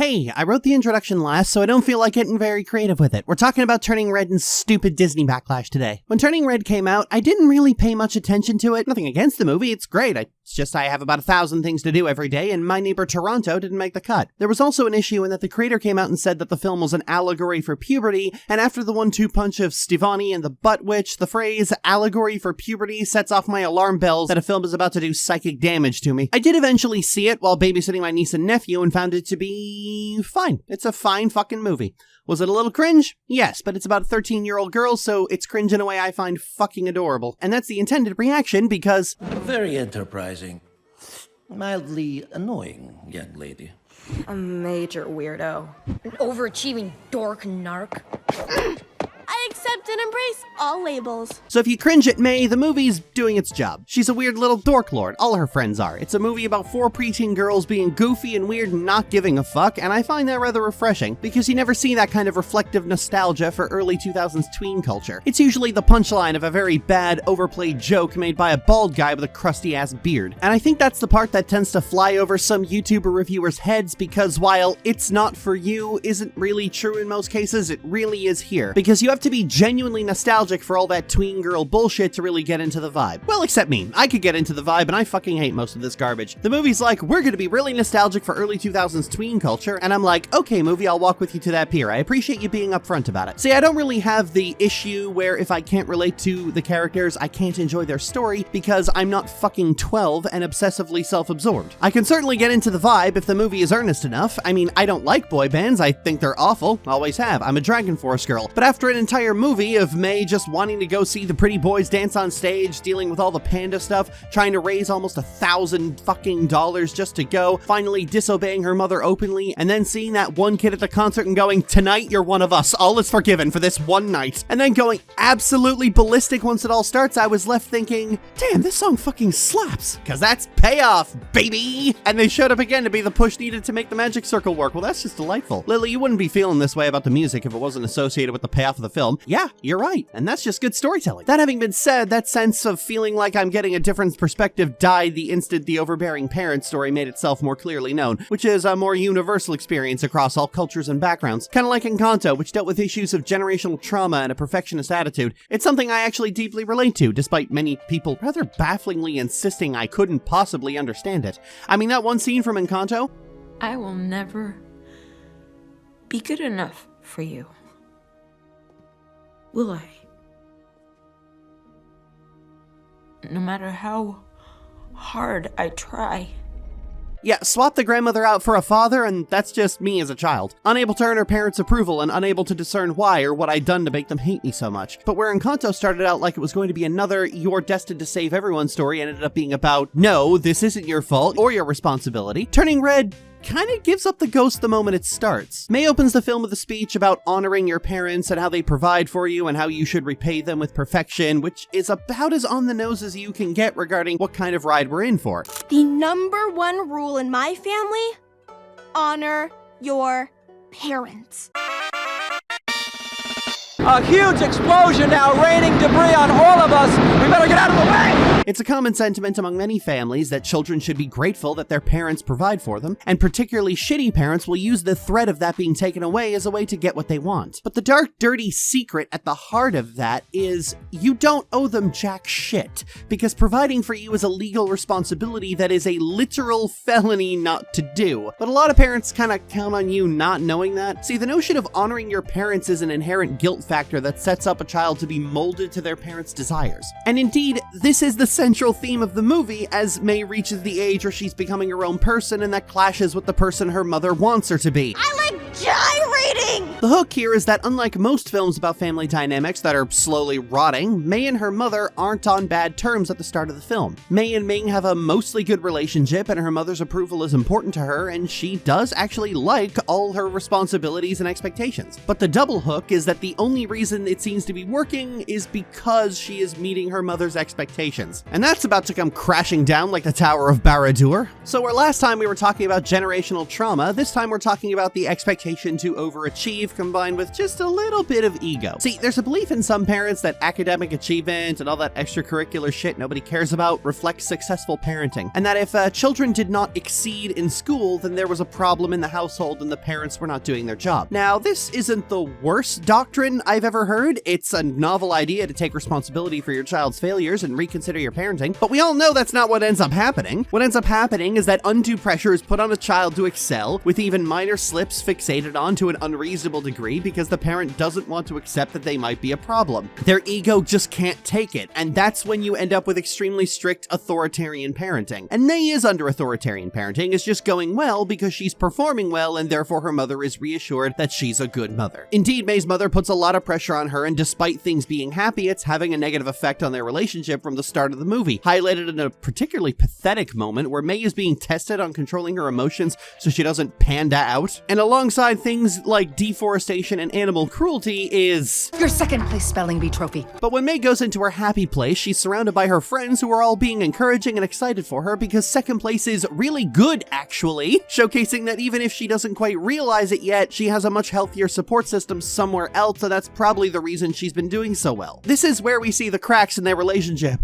Hey, I wrote the introduction last, so I don't feel like getting very creative with it. We're talking about Turning Red and stupid Disney Backlash today. When Turning Red came out, I didn't really pay much attention to it. Nothing against the movie, it's great. It's just I have about 1,000 things to do every day, and My Neighbor Toronto didn't make the cut. There was also an issue in that the creator came out and said that the film was an allegory for puberty, and after the 1-2 punch of Stevonnie and the Butt Witch, the phrase allegory for puberty sets off my alarm bells that a film is about to do psychic damage to me. I did eventually see it while babysitting my niece and nephew and found it to be fine. It's a fine fucking movie. Was it a little cringe? Yes, but it's about a 13-year-old girl, so it's cringe in a way I find fucking adorable. And that's the intended reaction because... Very enterprising. Mildly annoying young lady. A major weirdo. An overachieving dork narc. I accept and embrace all labels. So if you cringe at May, the movie's doing its job. She's a weird little dork lord. All her friends are. It's a movie about 4 preteen girls being goofy and weird and not giving a fuck, and I find that rather refreshing, because you never see that kind of reflective nostalgia for early 2000s tween culture. It's usually the punchline of a very bad, overplayed joke made by a bald guy with a crusty-ass beard. And I think that's the part that tends to fly over some YouTuber reviewers' heads, because while it's not for you isn't really true in most cases, it really is here. Because you have to be genuinely nostalgic for all that tween girl bullshit to really get into the vibe. Well, except me. I could get into the vibe, and I fucking hate most of this garbage. The movie's like, we're gonna be really nostalgic for early 2000s tween culture, and I'm like, okay, movie, I'll walk with you to that pier. I appreciate you being upfront about it. See, I don't really have the issue where if I can't relate to the characters, I can't enjoy their story, because I'm not fucking 12 and obsessively self-absorbed. I can certainly get into the vibe if the movie is earnest enough. I mean, I don't like boy bands. I think they're awful. Always have. I'm a Dragon Force girl. But after an entire movie of May just wanting to go see the pretty boys dance on stage, dealing with all the panda stuff, trying to raise almost $1,000 fucking dollars just to go, finally disobeying her mother openly, and then seeing that one kid at the concert and going, tonight you're one of us, all is forgiven for this one night, and then going absolutely ballistic once it all starts, I was left thinking, damn, this song fucking slaps, cause that's payoff, baby! And they showed up again to be the push needed to make the magic circle work. Well, that's just delightful. Lily, you wouldn't be feeling this way about the music if it wasn't associated with the payoff of the film. Yeah, you're right, and that's just good storytelling. That having been said, that sense of feeling like I'm getting a different perspective died the instant the overbearing parent story made itself more clearly known, which is a more universal experience across all cultures and backgrounds. Kind of like Encanto, which dealt with issues of generational trauma and a perfectionist attitude. It's something I actually deeply relate to, despite many people rather bafflingly insisting I couldn't possibly understand it. I mean, that one scene from Encanto? I will never be good enough for you. Will I? No matter how hard I try. Yeah, swap the grandmother out for a father, and that's just me as a child. Unable to earn her parents' approval and unable to discern why or what I'd done to make them hate me so much. But where Encanto started out like it was going to be another you're destined to save everyone story ended up being about, no, this isn't your fault or your responsibility. Turning Red kind of gives up the ghost the moment it starts. May opens the film with a speech about honoring your parents and how they provide for you and how you should repay them with perfection, which is about as on the nose as you can get regarding what kind of ride we're in for. The number one rule in my family: honor your parents. A huge explosion now, raining debris on all of us. We better get out of the way! It's a common sentiment among many families that children should be grateful that their parents provide for them, and particularly shitty parents will use the threat of that being taken away as a way to get what they want. But the dark, dirty secret at the heart of that is you don't owe them jack shit, because providing for you is a legal responsibility that is a literal felony not to do. But a lot of parents kind of count on you not knowing that. See, the notion of honoring your parents is an inherent guilt factor that sets up a child to be molded to their parents' desires. And indeed, this is the central theme of the movie as May reaches the age where she's becoming her own person, and that clashes with the person her mother wants her to be. I like gyrating! The hook here is that unlike most films about family dynamics that are slowly rotting, May and her mother aren't on bad terms at the start of the film. May and Ming have a mostly good relationship, and her mother's approval is important to her, and she does actually like all her responsibilities and expectations. But the double hook is that the only reason it seems to be working is because she is meeting her mother's expectations. And that's about to come crashing down like the Tower of Barad-dûr. So where last time we were talking about generational trauma, this time we're talking about the expectation to overachieve belief combined with just a little bit of ego. See, there's a belief in some parents that academic achievement and all that extracurricular shit nobody cares about reflects successful parenting, and that if children did not exceed in school, then there was a problem in the household and the parents were not doing their job. Now, this isn't the worst doctrine I've ever heard. It's a novel idea to take responsibility for your child's failures and reconsider your parenting, but we all know that's not what ends up happening. What ends up happening is that undue pressure is put on a child to excel, with even minor slips fixated on to an unreasonable degree because the parent doesn't want to accept that they might be a problem. Their ego just can't take it, and that's when you end up with extremely strict authoritarian parenting. And May is under authoritarian parenting, is just going well because she's performing well and therefore her mother is reassured that she's a good mother. Indeed, May's mother puts a lot of pressure on her, and despite things being happy, it's having a negative effect on their relationship from the start of the movie, highlighted in a particularly pathetic moment where May is being tested on controlling her emotions so she doesn't panda out. And alongside things like deforestation and animal cruelty is your second place spelling bee trophy. But when May goes into her happy place, she's surrounded by her friends who are all being encouraging and excited for her because second place is really good, actually, showcasing that even if she doesn't quite realize it yet, she has a much healthier support system somewhere else, and that's probably the reason she's been doing so well. This is where we see the cracks in their relationship.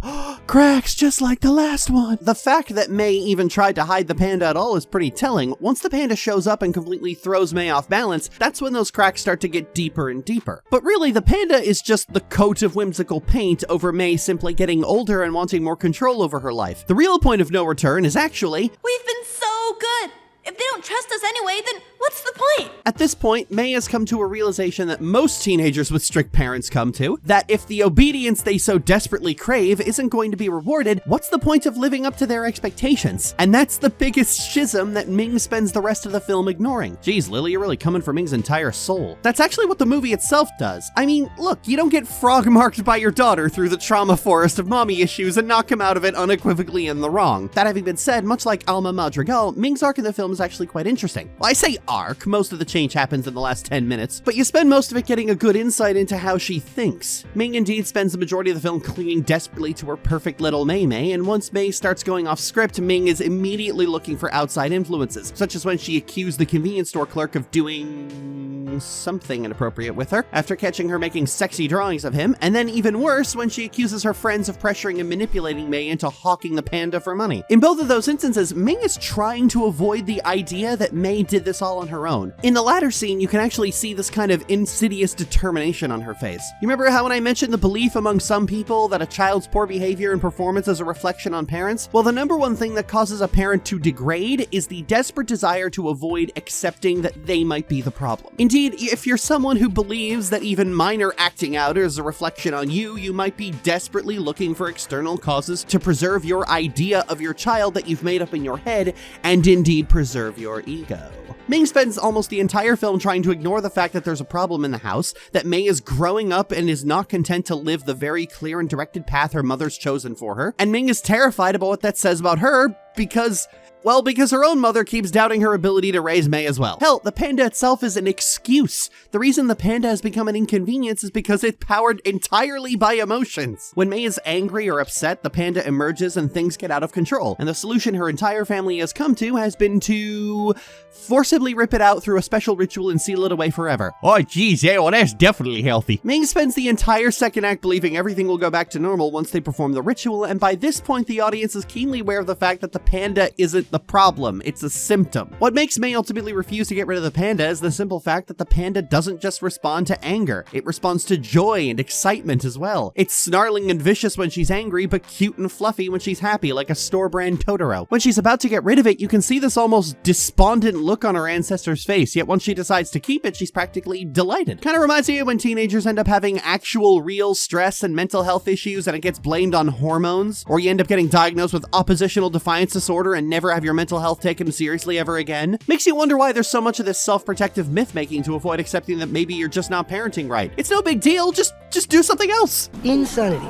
Cracks just like the last one. The fact that May even tried to hide the panda at all is pretty telling. Once the panda shows up and completely throws May off balance, that's when those cracks start to get deeper and deeper. But really, the panda is just the coat of whimsical paint over May simply getting older and wanting more control over her life. The real point of no return is actually, We've been so good. If they don't trust us anyway, then what's the point? at this point, May has come to a realization that most teenagers with strict parents come to, that if the obedience they so desperately crave isn't going to be rewarded, what's the point of living up to their expectations? And that's the biggest schism that Ming spends the rest of the film ignoring. Geez, Lily, you're really coming for Ming's entire soul. That's actually what the movie itself does. I mean, look, you don't get frog-marked by your daughter through the trauma forest of mommy issues and not come out of it unequivocally in the wrong. That having been said, much like Alma Madrigal, Ming's arc in the film is actually quite interesting. Well, I say arc, most of the change happens in the last 10 minutes, but you spend most of it getting a good insight into how she thinks. Ming indeed spends the majority of the film clinging desperately to her perfect little Mei, and once Mei starts going off script, Ming is immediately looking for outside influences, such as when she accused the convenience store clerk of doing something inappropriate with her, after catching her making sexy drawings of him, and then even worse when she accuses her friends of pressuring and manipulating Mei into hawking the panda for money. In both of those instances, Ming is trying to avoid the idea that Mei did this all on her own. In the latter scene, you can actually see this kind of insidious determination on her face. You remember how when I mentioned the belief among some people that a child's poor behavior and performance is a reflection on parents? Well, the number one thing that causes a parent to degrade is the desperate desire to avoid accepting that they might be the problem. Indeed, if you're someone who believes that even minor acting out is a reflection on you, you might be desperately looking for external causes to preserve your idea of your child that you've made up in your head, and indeed preserve your ego. Ming spends almost the entire film trying to ignore the fact that there's a problem in the house, that Mei is growing up and is not content to live the very clear and directed path her mother's chosen for her, and Ming is terrified about what that says about her because her own mother keeps doubting her ability to raise Mei as well. Hell, the panda itself is an excuse. The reason the panda has become an inconvenience is because it's powered entirely by emotions. When Mei is angry or upset, the panda emerges and things get out of control, and the solution her entire family has come to has been to forcibly rip it out through a special ritual and seal it away forever. Oh geez, yeah, well that's definitely healthy. Ming spends the entire second act believing everything will go back to normal once they perform the ritual, and by this point the audience is keenly aware of the fact that the panda isn't the problem, it's a symptom. What makes Mei ultimately refuse to get rid of the panda is the simple fact that the panda doesn't just respond to anger, it responds to joy and excitement as well. It's snarling and vicious when she's angry, but cute and fluffy when she's happy, like a store-brand Totoro. When she's about to get rid of it, you can see this almost despondent look on her ancestor's face, yet once she decides to keep it, she's practically delighted. Kind of reminds me of when teenagers end up having actual real stress and mental health issues and it gets blamed on hormones, or you end up getting diagnosed with oppositional defiance disorder and never have your mental health taken seriously ever again. Makes you wonder why there's so much of this self-protective myth-making to avoid accepting that maybe you're just not parenting right. It's no big deal, just do something else. Insanity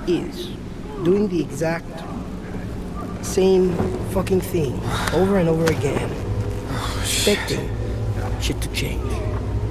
is doing the exact same fucking thing over and over again, expecting shit to change.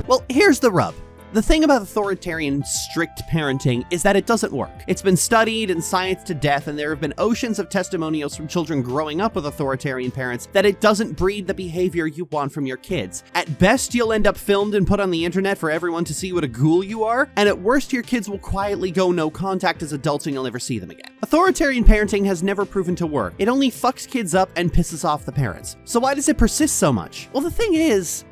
Well, here's the rub. The thing about authoritarian, strict parenting is that it doesn't work. It's been studied and scienced to death, and there have been oceans of testimonials from children growing up with authoritarian parents that it doesn't breed the behavior you want from your kids. At best, you'll end up filmed and put on the internet for everyone to see what a ghoul you are, and at worst, your kids will quietly go no contact as adults and you'll never see them again. Authoritarian parenting has never proven to work. It only fucks kids up and pisses off the parents. So why does it persist so much? Well, the thing is,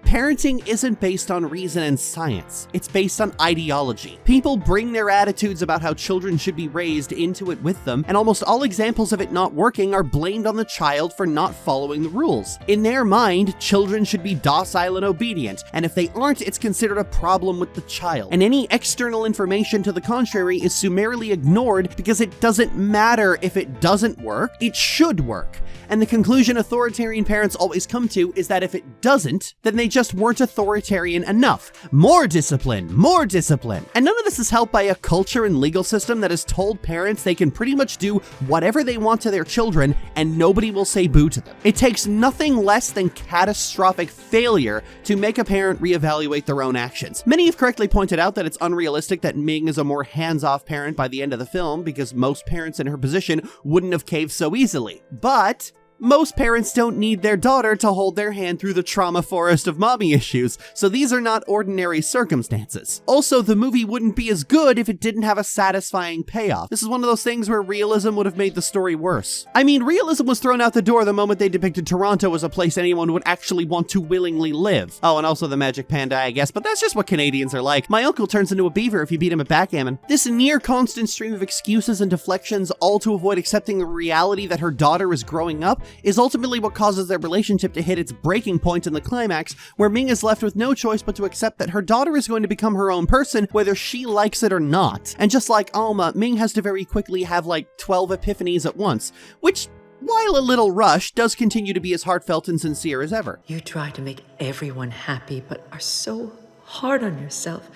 parenting isn't based on reason and science. It's based on ideology. People bring their attitudes about how children should be raised into it with them, and almost all examples of it not working are blamed on the child for not following the rules. In their mind, children should be docile and obedient, and if they aren't, it's considered a problem with the child. And any external information to the contrary is summarily ignored because it doesn't matter if it doesn't work, it should work. And the conclusion authoritarian parents always come to is that if it doesn't, then they just weren't authoritarian enough. More discipline, more discipline. And none of this is helped by a culture and legal system that has told parents they can pretty much do whatever they want to their children and nobody will say boo to them. It takes nothing less than catastrophic failure to make a parent reevaluate their own actions. Many have correctly pointed out that it's unrealistic that Ming is a more hands-off parent by the end of the film because most parents in her position wouldn't have caved so easily. But most parents don't need their daughter to hold their hand through the trauma forest of mommy issues, so these are not ordinary circumstances. Also, the movie wouldn't be as good if it didn't have a satisfying payoff. This is one of those things where realism would have made the story worse. I mean, realism was thrown out the door the moment they depicted Toronto as a place anyone would actually want to willingly live. Oh, and also the magic panda, I guess, but that's just what Canadians are like. My uncle turns into a beaver if you beat him at backgammon. This near constant stream of excuses and deflections, all to avoid accepting the reality that her daughter is growing up, is ultimately what causes their relationship to hit its breaking point in the climax, where Ming is left with no choice but to accept that her daughter is going to become her own person, whether she likes it or not. And just like Alma, Ming has to very quickly have like 12 epiphanies at once, which, while a little rushed, does continue to be as heartfelt and sincere as ever. You try to make everyone happy, but are so hard on yourself.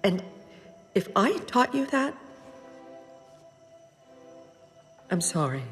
And if I taught you that, I'm sorry.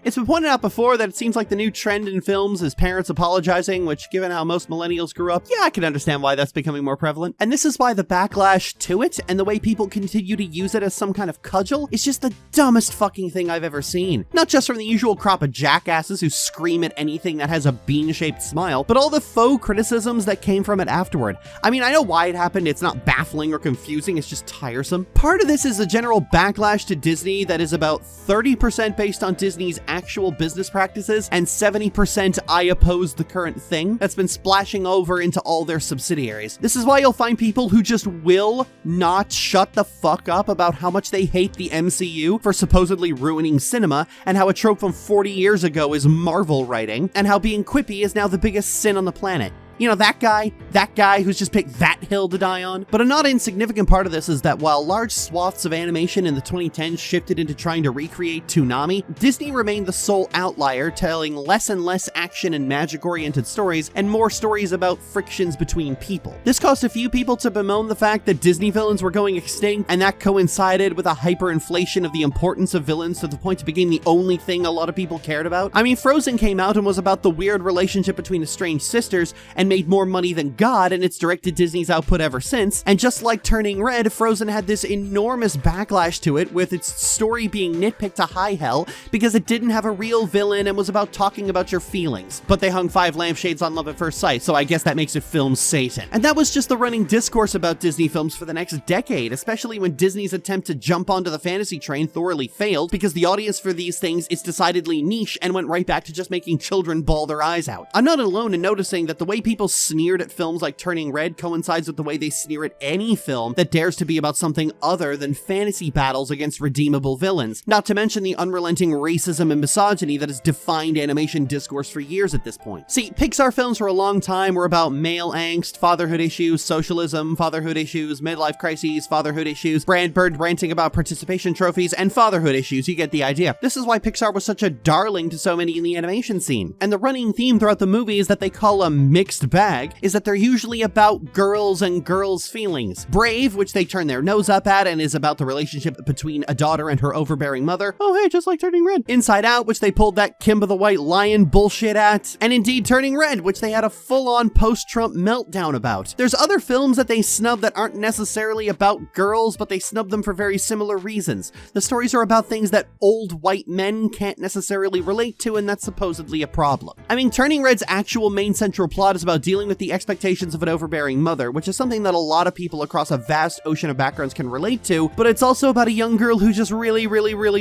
It's been pointed out before that it seems like the new trend in films is parents apologizing, which, given how most millennials grew up, yeah, I can understand why that's becoming more prevalent. And this is why the backlash to it, and the way people continue to use it as some kind of cudgel, is just the dumbest fucking thing I've ever seen. Not just from the usual crop of jackasses who scream at anything that has a bean-shaped smile, but all the faux criticisms that came from it afterward. I mean, I know why it happened, it's not baffling or confusing, it's just tiresome. Part of this is a general backlash to Disney that is about 30% based on Disney's actual business practices, and 70% I oppose the current thing that's been splashing over into all their subsidiaries. This is why you'll find people who just will not shut the fuck up about how much they hate the MCU for supposedly ruining cinema, and how a trope from 40 years ago is Marvel writing, and how being quippy is now the biggest sin on the planet. You know, that guy who's just picked that hill to die on. But a not insignificant part of this is that while large swaths of animation in the 2010s shifted into trying to recreate Toonami, Disney remained the sole outlier, telling less and less action and magic-oriented stories, and more stories about frictions between people. This caused a few people to bemoan the fact that Disney villains were going extinct, and that coincided with a hyperinflation of the importance of villains to the point it became the only thing a lot of people cared about. I mean, Frozen came out and was about the weird relationship between estranged sisters, and made more money than God, and it's directed Disney's output ever since. And just like Turning Red, Frozen had this enormous backlash to it, with its story being nitpicked to high hell because it didn't have a real villain and was about talking about your feelings. But they hung 5 lampshades on Love at First Sight, so I guess that makes it film Satan. And that was just the running discourse about Disney films for the next decade, especially when Disney's attempt to jump onto the fantasy train thoroughly failed, because the audience for these things is decidedly niche and went right back to just making children bawl their eyes out. I'm not alone in noticing that the way people sneered at films like Turning Red coincides with the way they sneer at any film that dares to be about something other than fantasy battles against redeemable villains, not to mention the unrelenting racism and misogyny that has defined animation discourse for years at this point. See, Pixar films for a long time were about male angst, fatherhood issues, socialism, fatherhood issues, midlife crises, fatherhood issues, Brad Bird ranting about participation trophies, and fatherhood issues. You get the idea. This is why Pixar was such a darling to so many in the animation scene. And the running theme throughout the movie is that they call a mixed mixed bag is that they're usually about girls and girls' feelings. Brave, which they turn their nose up at and is about the relationship between a daughter and her overbearing mother. Oh hey, just like Turning Red. Inside Out, which they pulled that Kimba the White Lion bullshit at. And indeed Turning Red, which they had a full-on post-Trump meltdown about. There's other films that they snub that aren't necessarily about girls, but they snub them for very similar reasons. The stories are about things that old white men can't necessarily relate to, and that's supposedly a problem. I mean, Turning Red's actual main central plot is about dealing with the expectations of an overbearing mother, which is something that a lot of people across a vast ocean of backgrounds can relate to, but it's also about a young girl who just really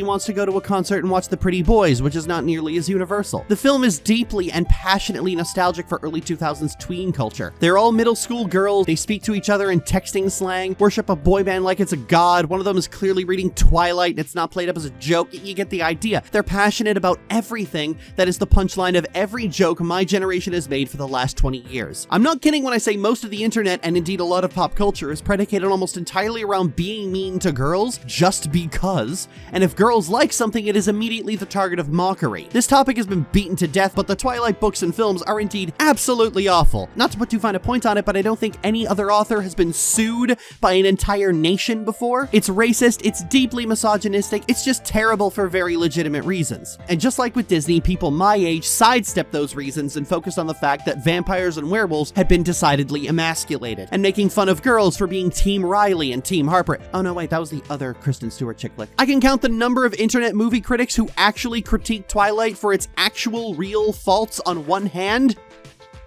wants to go to a concert and watch The Pretty Boys, which is not nearly as universal. The film is deeply and passionately nostalgic for early 2000s tween culture. They're all middle school girls, they speak to each other in texting slang, worship a boy band like it's a god, one of them is clearly reading Twilight and it's not played up as a joke, you get the idea. They're passionate about everything that is the punchline of every joke my generation has made for the last 20 years. I'm not kidding when I say most of the internet, and indeed a lot of pop culture, is predicated almost entirely around being mean to girls just because, and if girls like something, it is immediately the target of mockery. This topic has been beaten to death, but the Twilight books and films are indeed absolutely awful. Not to put too fine a point on it, but I don't think any other author has been sued by an entire nation before. It's racist, it's deeply misogynistic, it's just terrible for very legitimate reasons. And just like with Disney, people my age sidestepped those reasons and focused on the fact that vampires and werewolves had been decidedly emasculated, and making fun of girls for being Team Riley and Team Harper. Oh no, wait, that was the other Kristen Stewart chick flick. I can count the number of internet movie critics who actually critiqued Twilight for its actual real faults on one hand,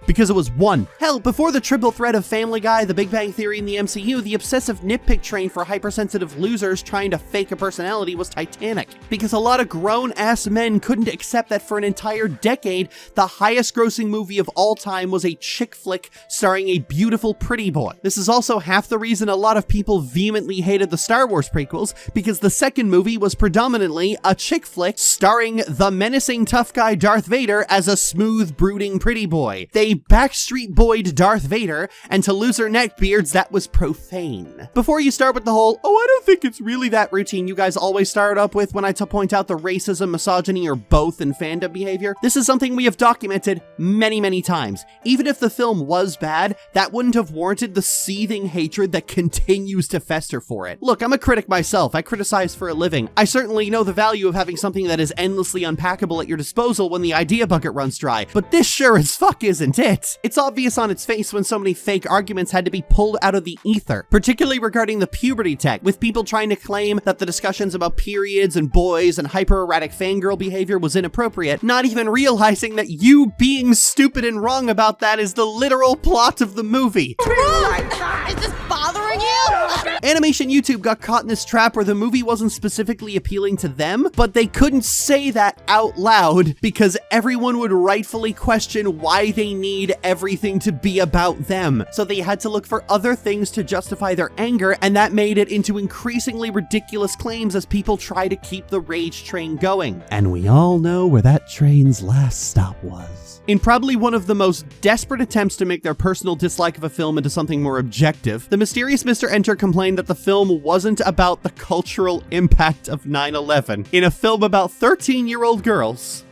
because it was one. Hell, before the triple threat of Family Guy, The Big Bang Theory, and the MCU, the obsessive nitpick train for hypersensitive losers trying to fake a personality was Titanic. Because a lot of grown-ass men couldn't accept that for an entire decade, the highest-grossing movie of all time was a chick flick starring a beautiful pretty boy. This is also half the reason a lot of people vehemently hated the Star Wars prequels, because the second movie was predominantly a chick flick starring the menacing tough guy Darth Vader as a smooth, brooding pretty boy. They Backstreet Boy'd Darth Vader, and to loser neckbeards, that was profane. Before you start with the whole, oh, I don't think it's really that routine you guys always start up with when I point out the racism, misogyny, or both in fandom behavior, this is something we have documented many times. Even if the film was bad, that wouldn't have warranted the seething hatred that continues to fester for it. Look, I'm a critic myself. I criticize for a living. I certainly know the value of having something that is endlessly unpackable at your disposal when the idea bucket runs dry, but this sure as fuck isn't it. It's obvious on its face when so many fake arguments had to be pulled out of the ether, particularly regarding the puberty tech, with people trying to claim that the discussions about periods and boys and hyper-erratic fangirl behavior was inappropriate, not even realizing that you being stupid and wrong about that is the literal plot of the movie. Is this bothering you? Animation YouTube got caught in this trap where the movie wasn't specifically appealing to them, but they couldn't say that out loud because everyone would rightfully question why they need everything to be about them. So they had to look for other things to justify their anger, and that made it into increasingly ridiculous claims as people try to keep the rage train going. And we all know where that train's last stop was. In probably one of the most desperate attempts to make their personal dislike of a film into something more objective, the mysterious Mr. Enter complained that the film wasn't about the cultural impact of 9/11 in a film about 13-year-old girls.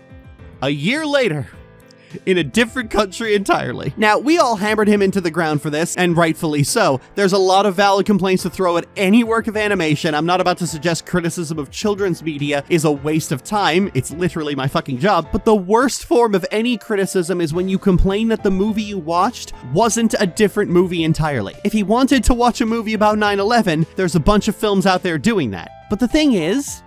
A year later, in a different country entirely. Now, we all hammered him into the ground for this, and rightfully so. There's a lot of valid complaints to throw at any work of animation. I'm not about to suggest criticism of children's media is a waste of time. It's literally my fucking job. But the worst form of any criticism is when you complain that the movie you watched wasn't a different movie entirely. If he wanted to watch a movie about 9/11, there's a bunch of films out there doing that. But the thing is,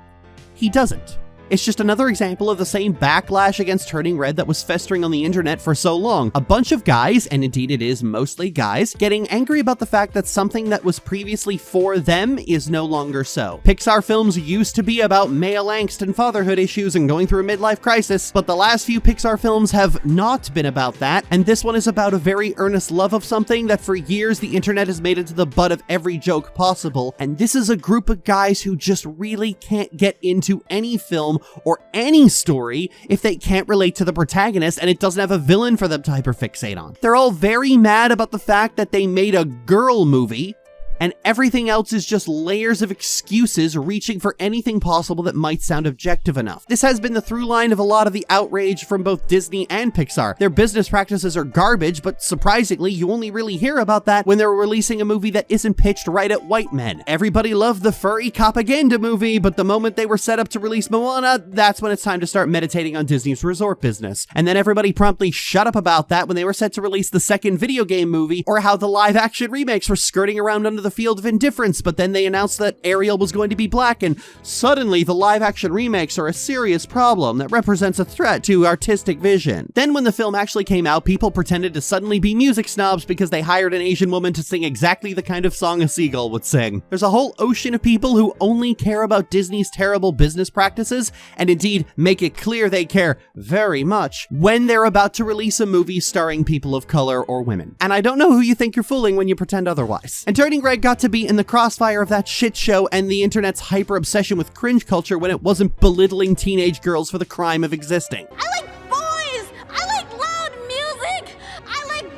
he doesn't. It's just another example of the same backlash against Turning Red that was festering on the internet for so long. A bunch of guys, and indeed it is mostly guys, getting angry about the fact that something that was previously for them is no longer so. Pixar films used to be about male angst and fatherhood issues and going through a midlife crisis, but the last few Pixar films have not been about that, and this one is about a very earnest love of something that for years the internet has made into the butt of every joke possible, and this is a group of guys who just really can't get into any film or any story if they can't relate to the protagonist and it doesn't have a villain for them to hyperfixate on. They're all very mad about the fact that they made a girl movie and everything else is just layers of excuses reaching for anything possible that might sound objective enough. This has been the through line of a lot of the outrage from both Disney and Pixar. Their business practices are garbage, but surprisingly, you only really hear about that when they're releasing a movie that isn't pitched right at white men. Everybody loved the furry propaganda movie, but the moment they were set up to release Moana, that's when it's time to start meditating on Disney's resort business. And then everybody promptly shut up about that when they were set to release the second video game movie, or how the live-action remakes were skirting around under the field of indifference, but then they announced that Ariel was going to be black, and suddenly the live-action remakes are a serious problem that represents a threat to artistic vision. Then when the film actually came out, people pretended to suddenly be music snobs because they hired an Asian woman to sing exactly the kind of song a seagull would sing. There's a whole ocean of people who only care about Disney's terrible business practices, and indeed make it clear they care very much when they're about to release a movie starring people of color or women. And I don't know who you think you're fooling when you pretend otherwise. And Turning Red got to be in the crossfire of that shit show and the internet's hyper obsession with cringe culture when it wasn't belittling teenage girls for the crime of existing. I like boys! I like loud music! I like...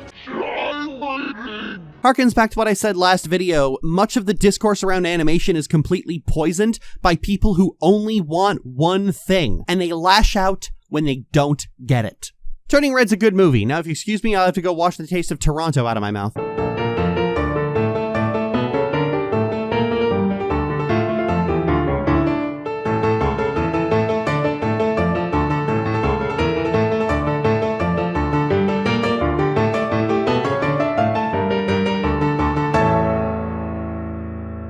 Harkens back to what I said last video, much of the discourse around animation is completely poisoned by people who only want one thing, and they lash out when they don't get it. Turning Red's a good movie. Now, if you excuse me, I'll have to go wash the taste of Toronto out of my mouth.